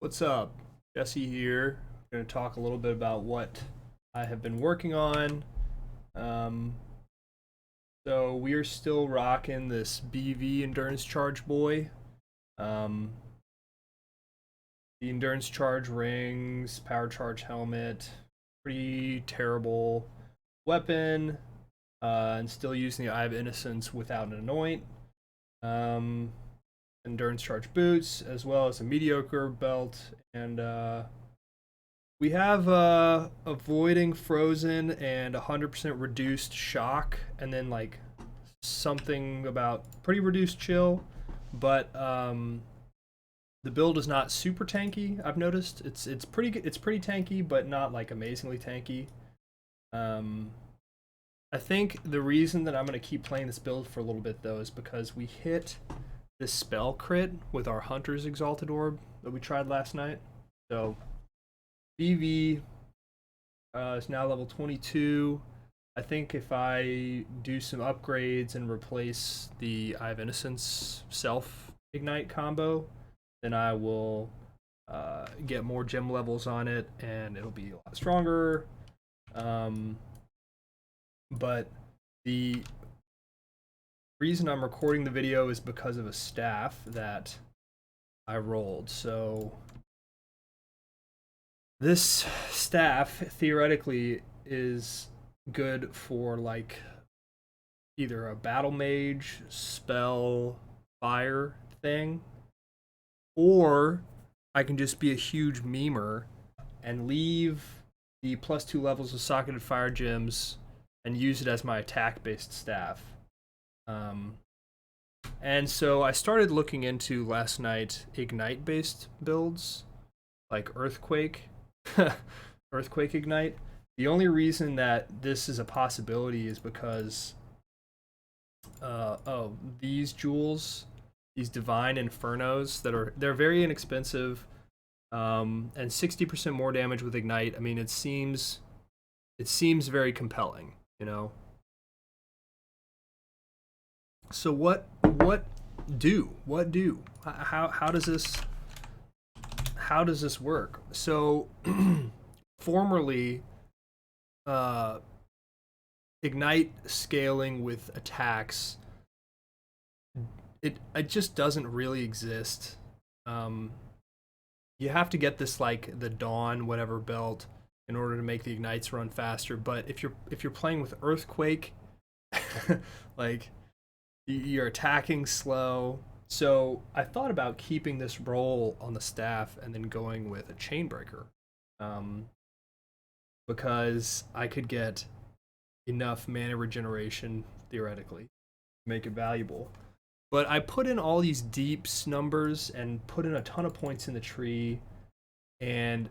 What's up? Jesse here. I'm going to talk a little bit about what I have been working on. Um, so we are still rocking this BV Endurance Charge boy. Um, the Endurance Charge rings, Power Charge helmet, pretty terrible weapon, and still using the Eye of Innocence without an anoint. Um, Endurance Charge boots, as well as a mediocre belt, and we have avoiding frozen and 100% reduced shock, and then like something about pretty reduced chill, but the build is not super tanky. I've noticed it's pretty tanky, but not like amazingly tanky. Um, I think the reason that I'm gonna keep playing this build for a little bit though is because we hit this spell crit with our Hunter's Exalted Orb that we tried last night. So BV is now level 22. I think if I do some upgrades and replace the Eye of Innocence self ignite combo, then I will get more gem levels on it and it'll be a lot stronger. Um, but the reason I'm recording the video is because of a staff that I rolled. So this staff theoretically is good for like either a battle mage, spell, fire thing, or I can just be a huge memer and leave the +2 levels of socketed fire gems and use it as my attack based staff. Um, and so I started looking into last night ignite based builds like Earthquake, Earthquake Ignite. The only reason that this is a possibility is because these jewels, these divine infernos they're very inexpensive, and 60% more damage with ignite. I mean, it seems very compelling, you know. So what do how does this work? So formerly, uh, ignite scaling with attacks, it just doesn't really exist. Um, you have to get this like the Dawn whatever belt in order to make the ignites run faster. But if you're playing with Earthquake, like you're attacking slow. So I thought about keeping this roll on the staff and then going with a Chainbreaker, um, because I could get enough mana regeneration theoretically to make it valuable. But I put in all these deeps numbers and put in a ton of points in the tree, and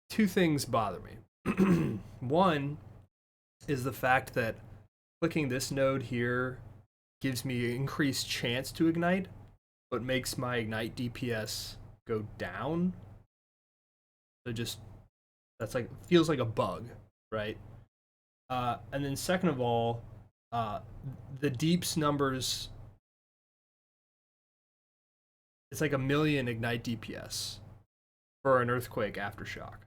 two things bother me. One is the fact that clicking this node here gives me increased chance to ignite, but makes my ignite DPS go down. So just that's like feels like a bug, right? And then second of all, uh, the deeps numbers, it's like a million ignite DPS for an earthquake aftershock,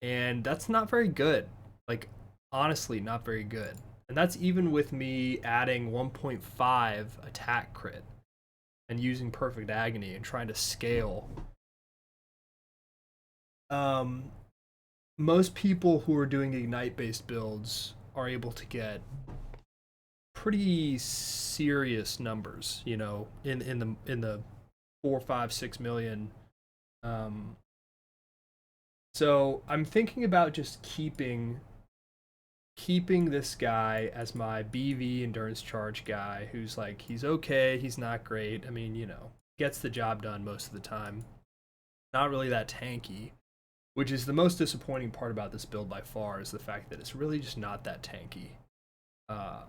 and that's not very good. Like honestly, not very good. And that's even with me adding 1.5 attack crit and using perfect agony and trying to scale. Um, Most people who are doing ignite based builds are able to get pretty serious numbers, you know, in the 4, 5, 6 million. Um, so I'm thinking about just keeping this guy as my BV endurance charge guy, who's like he's okay, he's not great. I mean, you know, gets the job done most of the time. Not really that tanky, which is the most disappointing part about this build by far is the fact that it's really just not that tanky. Uh,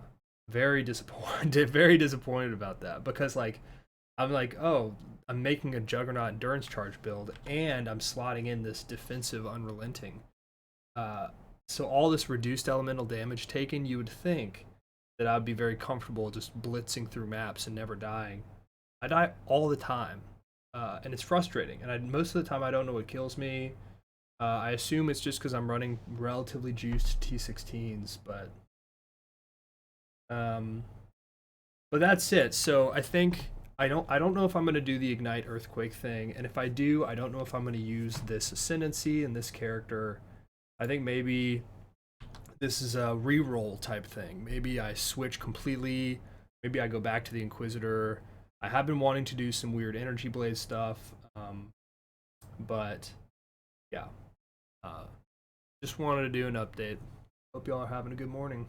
very disappointed, very disappointed about that because like I'm like, oh, I'm making a Juggernaut endurance charge build and I'm slotting in this defensive unrelenting. Uh, so all this reduced elemental damage taken, you would think that I'd be very comfortable just blitzing through maps and never dying. I die all the time. and it's frustrating. And most of the time, I don't know what kills me. I assume it's just because I'm running relatively juiced T16s, um, but that's it. So I think I don't know if I'm gonna do the Ignite Earthquake thing, and if I do, I don't know if I'm gonna use this Ascendancy and this character. I think maybe this is a reroll type thing. Maybe I switch completely. Maybe I go back to the Inquisitor. I have been wanting to do some weird Energy Blade stuff, but yeah, uh, just wanted to do an update. Hope y'all are having a good morning.